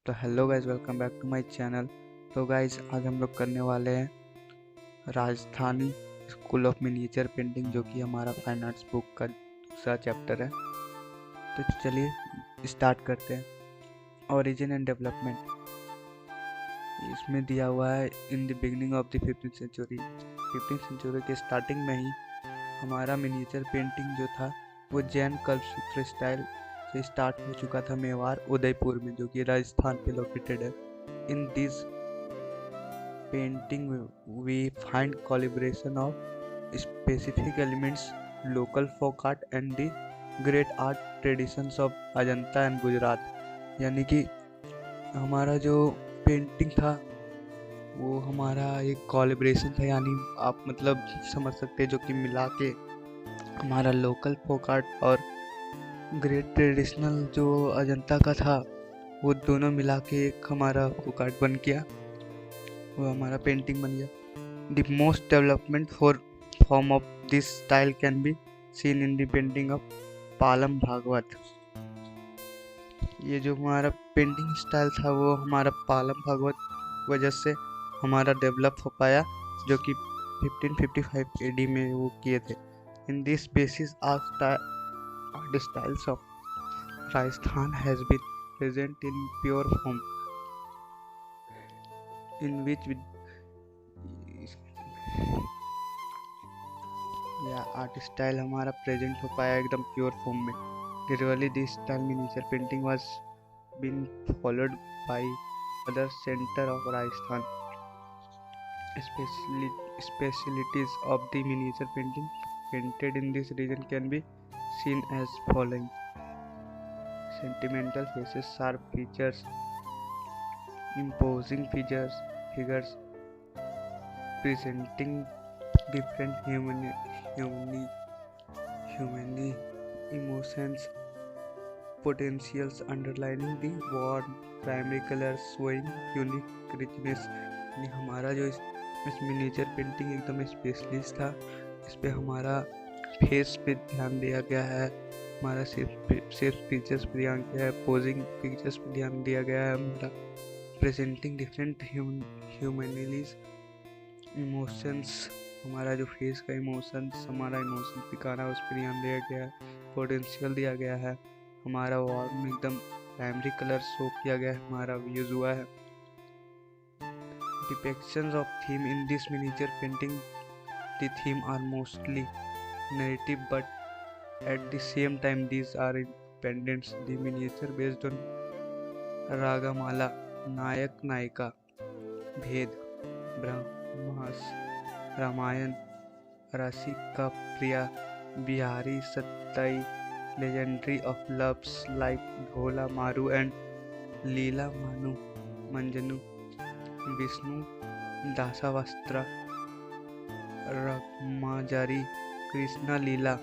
तो hello guys, welcome back to my channel. तो guys आज हम लोग करने वाले हैं Rajasthani school of miniature painting, जो कि हमारा फाइन आर्ट्स बुक का दूसरा चैप्टर है। तो चलिए स्टार्ट करते हैं। ओरिजिन एंड डेवलपमेंट इसमें दिया हुआ है। In the beginning of the 15th century, 15th century के स्टार्टिंग में ही हमारा मिनिएचर पेंटिंग जो था वो जैन कल्पसूत्र स्टाइल से स्टार्ट हो चुका था मेवाड़ उदयपुर में, जो कि राजस्थान पे लोकेटेड है। In this painting we find collaboration of specific elements, local folk art and the great art traditions of Ajanta and Gujarat. यानी कि हमारा जो पेंटिंग था वो हमारा एक कोलेब्रेशन था, यानी आप मतलब समझ सकते हैं, जो कि मिला के हमारा लोकल फोक आर्ट और ग्रेट ट्रेडिशनल जो अजंता का था वो दोनों मिला के एक हमारा फोक आर्ट बन गया, वो हमारा पेंटिंग बन गया। The most development for form of this style can be seen in the painting of Palam Bhagavat. ये जो हमारा पेंटिंग स्टाइल था वो हमारा पालम भागवत वजह से हमारा डेवलप हो पाया, जो कि 1555 AD में वो किए थे। In this basis art styles of Rajasthan has been present in pure form, in which या आर्ट स्टाइल हमारा प्रेजेंट हो पाया एकदम प्योर फॉर्म में। Gradually this style miniature painting was been followed by other center of Rajasthan. Specialties of the miniature painting painted in this region can be seen as following: sentimental faces, sharp features, imposing figures presenting different human emotions, potentials underlining the warm primary colors showing unique richness। हमारा जो इस miniature painting एकदम specialist था। इस पे हमारा face पे ध्यान दिया गया है, हमारा सिर्फ फीचर्स पे ध्यान दिया है, पोजिंग फीचर्स पे ध्यान दिया गया है, हमारा प्रेजेंटिंग डिफरेंट ह्यूमनिटीज इमोशंस, हमारा जो फेस का इमोशंस, हमारा इमोशंस दिखाना उस पर ध्यान दिया गया है, पोटेंशियल दिया गया है, हमारा वार्म एकदम प्राइमरी कलर शो किया गया है, हमारा यूज हुआ है। Depictions of theme in this miniature painting, the theme are mostly narrative, but at the same time these are independent. The miniature based on Ragamala, नायक नायिका, भेद, ब्रह्मास, रामायण, रसिका प्रिया, Bihari सत्ताई, legendary of loves like ढोला मारू and लीला मानु मंजनु, विष्णु दासावस्त्र, रमाजारी, कृष्णा लीला,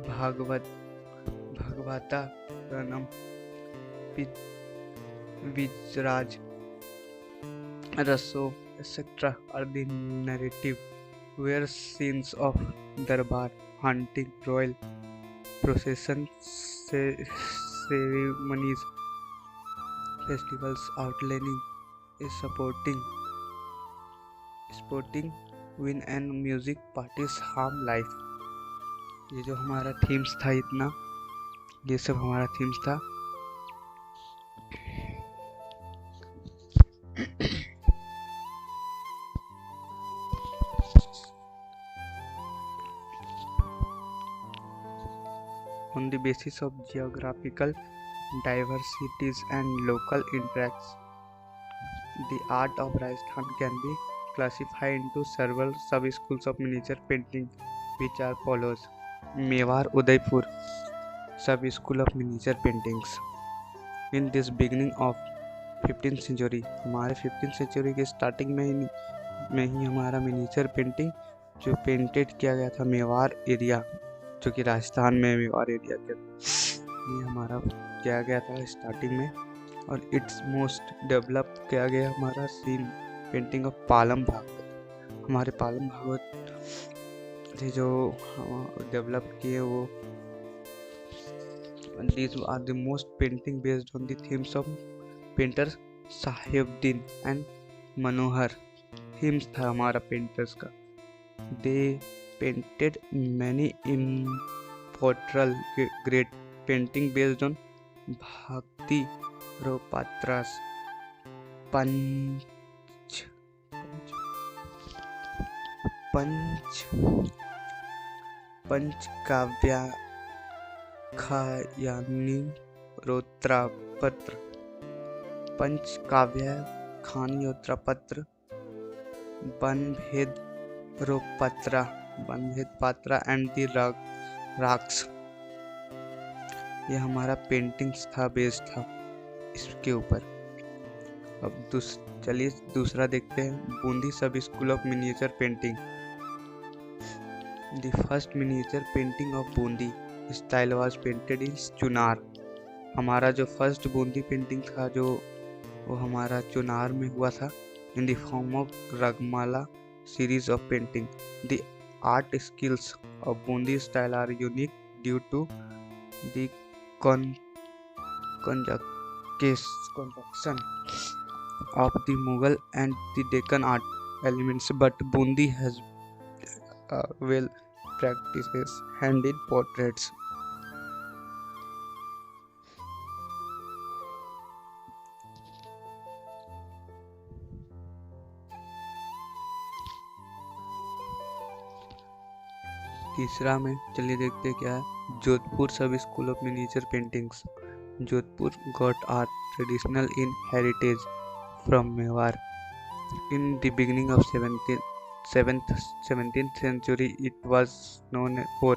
भागवता प्रणम, विजराज, रसो etc. are the narrative where scenes of darbar, hunting, royal procession, ceremonies, festivals outlining is sporting win and music parties harm life। ये जो हमारा themes था, इतना ये सब हमारा थीम्स था। On the basis of geographical diversities and local interests, the art of Rajasthan can be classified into several sub-schools of miniature painting, which are follows: Mewar Udaipur sub-school of miniature paintings. In this beginning of 15th century, हमारे 15th century के starting में ही हमारा miniature painting जो painted किया गया था Mewar area, जो कि राजस्थान में मेवाड़ एरिया के ये हमारा किया गया था स्टार्टिंग में। और इट्स मोस्ट डेवलप किया गया हमारा scene painting of Palam Bhagavat. हमारे पालम भागवत थे जो डेवलप किए वो। These are the most painting based on the themes of painters Sahibuddin and Manohar हिम्स था हमारा पेंटर्स का। They painted many important great painting based on bhakti रोपात्रास पंच पंच पंचकाव्याख्यानी रोत्रापत्र पंचकाव्याख्यानी बनभेद रोपत्रा बनभेद पात्रा एंड द राक्स। ये हमारा पेंटिंग्स था, बेस्ड था इसके ऊपर। अब चलिए दूसरा देखते हैं, बूंदी सब school of miniature painting. The first miniature painting of Bundi style was painted in Chunar. हमारा जो फर्स्ट बूंदी पेंटिंग था जो वो हमारा चुनार में हुआ था, in the form of Ragamala series of painting. The art skills of Bundi style are unique due to the conjunction of the Mughal and the Deccan art elements, but Bundi has well practices hand-in portraits. तीसरा में चलिए देखते क्या है, जोधपुर सब school of miniature paintings. Jodhpur got art traditional in heritage from Mewar. In the beginning of 17th century, it was known for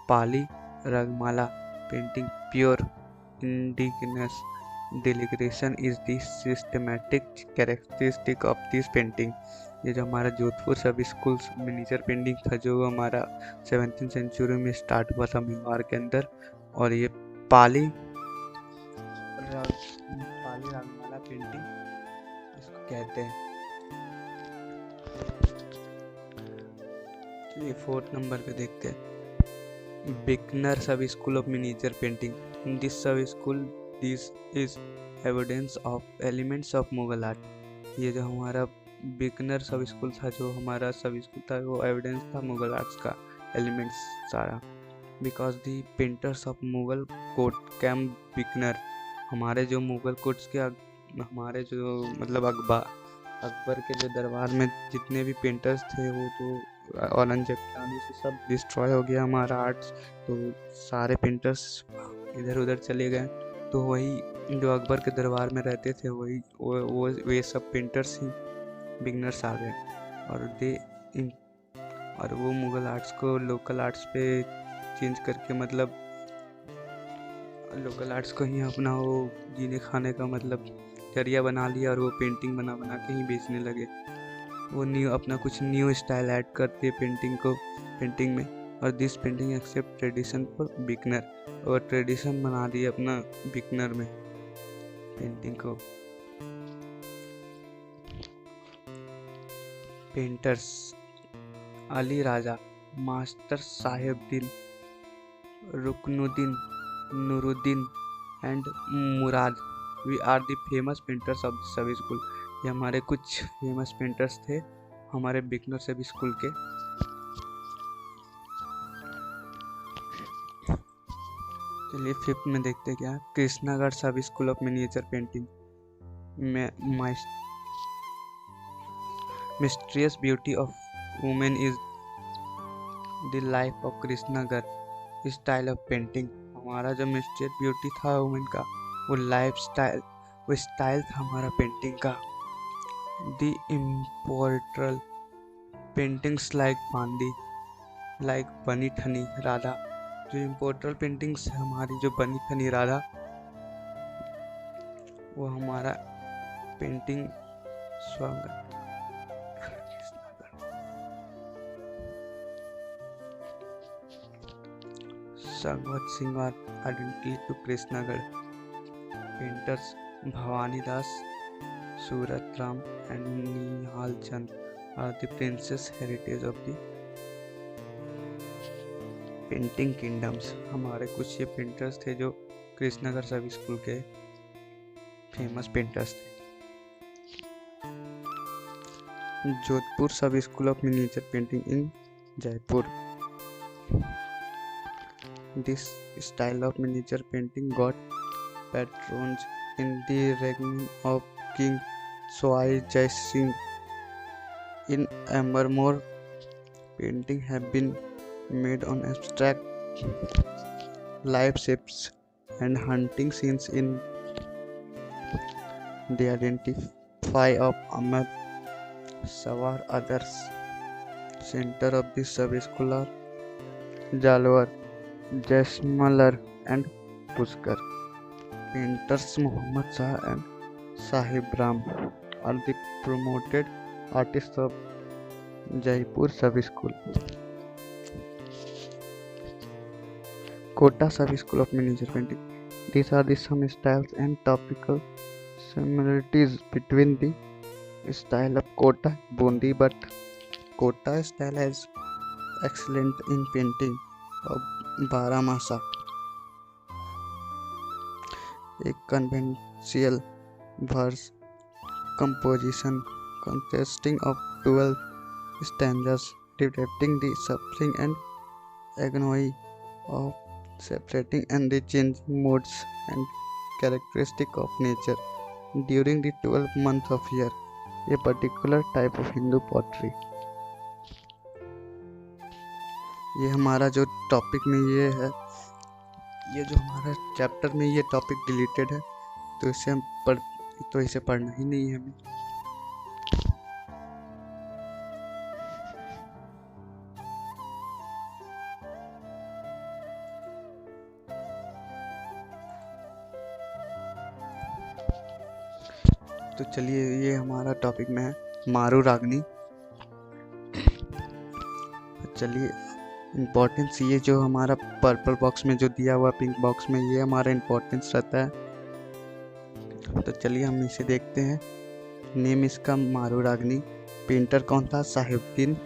Pali Ragmala painting. Pure indigenous decoration is the systematic characteristic of this painting. ये जो हमारा जोधपुर सब school miniature painting था जो हमारा 17th century में start हुआ था मेवाड़ के अंदर, और ये पाली रागमाला पेंटिंग इसको कहते हैं। चलिए 4th नंबर पे देखते हैं, Bikaner sub school of miniature painting. In this sub school this is evidence of elements of Mughal art. ये जो हमारा बिकनर सब स्कूल था जो हमारा सब स्कूल था वो एविडेंस था मुगल आर्ट्स का, एलिमेंट्स सारा। Because the painters of Mughal court came Bikaner. हमारे जो मुगल कोर्ट्स के हमारे जो मतलब अकबर के जो दरबार में जितने भी पेंटर्स थे वो तो औरंगजेब के आने से सब डिस्ट्रॉय हो गया हमारा आर्ट्स, तो सारे पेंटर्स इधर उधर चले गए। तो वही जो अकबर के दरबार में रहते थे वही वे सब पेंटर्स ही बिगनर्स आ गए, और वो मुगल आर्ट्स को लोकल आर्ट्स पे चेंज करके मतलब लोकल आर्ट्स को ही अपना वो जीने खाने का मतलब जरिया बना लिया, और वो पेंटिंग बना के ही बेचने लगे। वो अपना कुछ न्यू स्टाइल ऐड करते पेंटिंग में, और this painting accept tradition for Bikaner, और ट्रेडिशन बना दिया अपना बिगनर में पेंटिंग को। Painters Ali Raja, master Sahibuddin, Ruknuddin, Nuruddin and Murad. We are the famous painters of the sub school. ये हमारे कुछ फेमस पेंटर्स थे हमारे बिकनर सब स्कूल के। चलिए 5th में देखते क्या, कृष्णागढ़ सब स्कूल ऑफ मिनिएचर पेंटिंग में mysterious beauty of women is the life of Krishnagarh style of painting. हमारा जो मिस्ट्रियस ब्यूटी था वुमेन का वो स्टाइल था हमारा पेंटिंग का। द इम्पोर्टल पेंटिंग्स लाइक बांदी लाइक बनी ठनी राधा। जो इम्पोर्टल पेंटिंग्स है हमारी जो बनी ठनी राधा वो हमारा पेंटिंग स्वागत सिंगार identity to Krishnagarh. Painters Bhawani Das, Surat Ram and Nihal Chand are the princes heritage of the painting kingdoms. हमारे कुछ ये पेंटर्स थे जो कृष्णागढ़ सब स्कूल के फेमस पेंटर्स थे। जोधपुर सब school of miniature painting in Jaipur. This style of miniature painting got patrons in the reign of King Sawai Jai Singh. In Ambermore, painting have been made on abstract life shapes and hunting scenes in the identify of Ahmed Sawar. Others center of this sub-school are Jalwar, Jaisalmer and Pushkar. Painters Muhammad Shah and Sahib Ram are the promoted artists of Jaipur Sub-School. Kota Sub-School of Miniature Painting. These are the some styles and topical similarities between the style of Kota and Bundi, but Kota style is excellent in painting of Baramasa, a conventional verse composition consisting of 12 stanzas depicting the suffering and agony of separating and the changing moods and characteristic of nature during the 12 months of year, a particular type of Hindu pottery. ये हमारा जो topic में ये है, ये जो हमारा chapter में ये टॉपिक डिलीटेड है, तो इसे पढ़ना ही नहीं है हमें। तो चलिए, ये हमारा टॉपिक में है मारू रागनी। चलिए, इम्पोर्टेंस ये जो हमारा पर्पल बॉक्स में जो दिया हुआ पिंक बॉक्स में, ये हमारा इम्पोर्टेंस रहता है। तो चलिए हम इसे देखते हैं। नेम इसका मारू रागनी। पेंटर कौन था? Sahibuddin.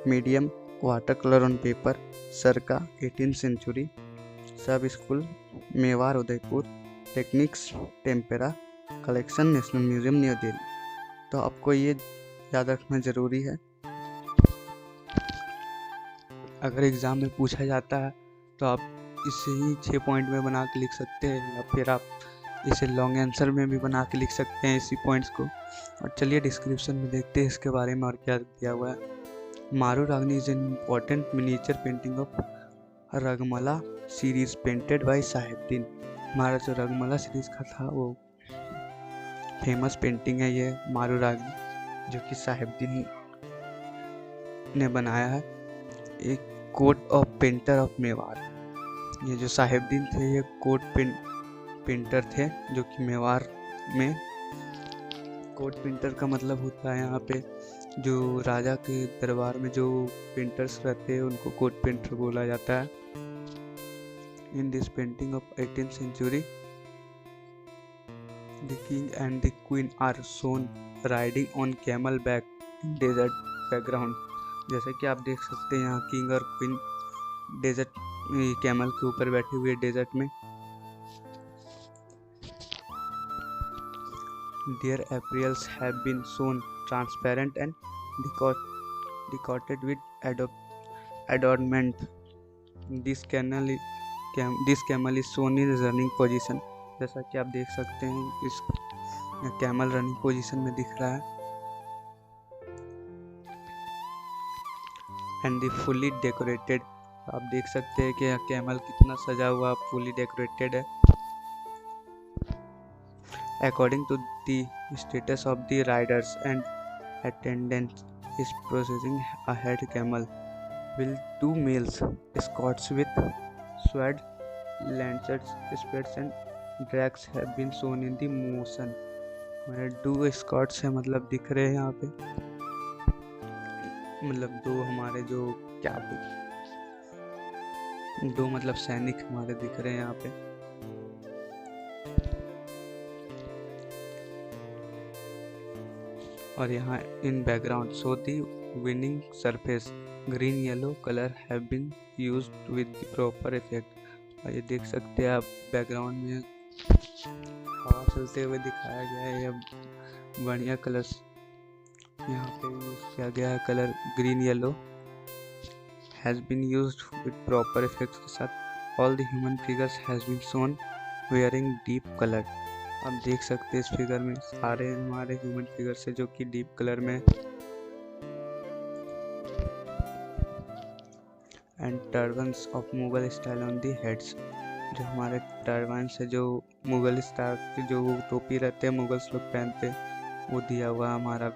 Medium water colour on paper. सरका 18th सेंचुरी। सब school Mewar Udaipur. Techniques tempera. Collection national museum new Delhi. तो आपको ये याद रखना ज़रूरी है। अगर एग्ज़ाम में पूछा जाता है तो आप इसे ही 6 पॉइंट में बना के लिख सकते हैं, या फिर आप इसे लॉन्ग आंसर में भी बना के लिख सकते हैं इसी पॉइंट्स को। और चलिए डिस्क्रिप्शन में देखते हैं इसके बारे में और क्या दिया हुआ है। Maru Ragini is an important miniature painting of Ragamala series painted by Sahibuddin. हमारा जो रगमला सीरीज का था वो फेमस पेंटिंग है ये मारू रागनी, जो कि साहिबुद्दीन ने बनाया है। एक court of painter of Mewar. ये जो साहिबुद्दीन थे ये कोट पेंटर थे, जो कि मेवाड़ में कोट पेंटर का मतलब होता है यहाँ पे जो राजा के दरबार में जो पेंटर्स रहते हैं उनको कोट पेंटर बोला जाता है। In this painting of 18th century the king and the queen are shown riding on camel back in desert background. जैसे कि आप देख सकते हैं यहाँ किंग और क्वीन डेजर्ट कैमल के ऊपर बैठे हुए डेजर्ट में। Their apparels have been shown transparent and decorated with adornment. This camel is shown in running position। जैसा कि आप देख सकते हैं इस कैमल रनिंग पोजीशन में दिख रहा है। And the fully decorated. आप देख सकते हैं कि कैमल कितना सजा हुआ, फुली डेकोरेटेड है। According to the status of the riders and attendants is processing ahead camel will 2 males escorts with sword lancers spears and drags have been shown in the motion। हमारे 2 escorts है, मतलब दिख रहे हैं यहाँ पे, मतलब 2 हमारे जो क्या 2 मतलब सैनिक हमारे दिख रहे हैं यहाँ पे। और यहाँ in background show the winning surface green yellow colour have been used with the proper effect. और ये देख सकते हैं आप बैकग्राउंड में हवा चलते हुए दिखाया गया है, ये बढ़िया कलर्स यहाँ पे यूज किया गया है colour green yellow, has been used with proper effects के साथ। All the human figures has been shown wearing deep colour. आप देख सकते हैं इस फिगर में सारे हमारे ह्यूमन फिगर्स है जो कि डीप कलर में। And turbans of Mughal style on the heads, जो हमारे टर्बन्स है जो मुगल स्टाइल के जो टोपी रहते हैं मुगल्स लोग पहनते वो दिया हुआ हमारा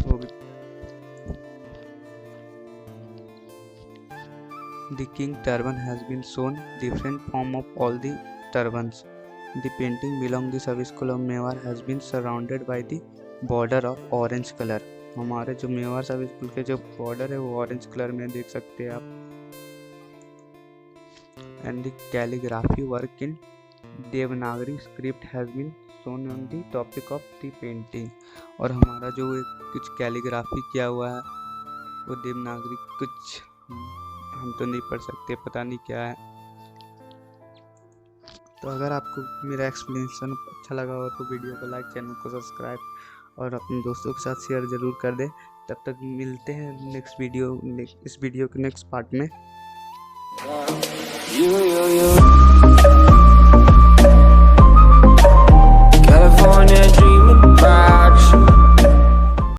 वो भी। The king turban has been shown different form of all the turbans. The painting belong the service school of Mewar has been surrounded by the border of orange color. हमारे जो मेवाड़ सर्विस स्कूल के जो border है वो orange colour में देख सकते हैं आप। And the calligraphy work in Devanagari script has been shown on the topic of the painting. और हमारा जो कुछ कैलीग्राफी किया हुआ है वो देवनागरी कुछ हम तो नहीं पढ़ सकते, पता नहीं क्या है। तो अगर आपको मेरा एक्सप्लेनेशन अच्छा लगा हो तो वीडियो को लाइक, चैनल को सब्सक्राइब और अपने दोस्तों के साथ शेयर ज़रूर कर दें। तब तक मिलते हैं नेक्स्ट वीडियो, इस वीडियो के नेक्स्ट पार्ट में।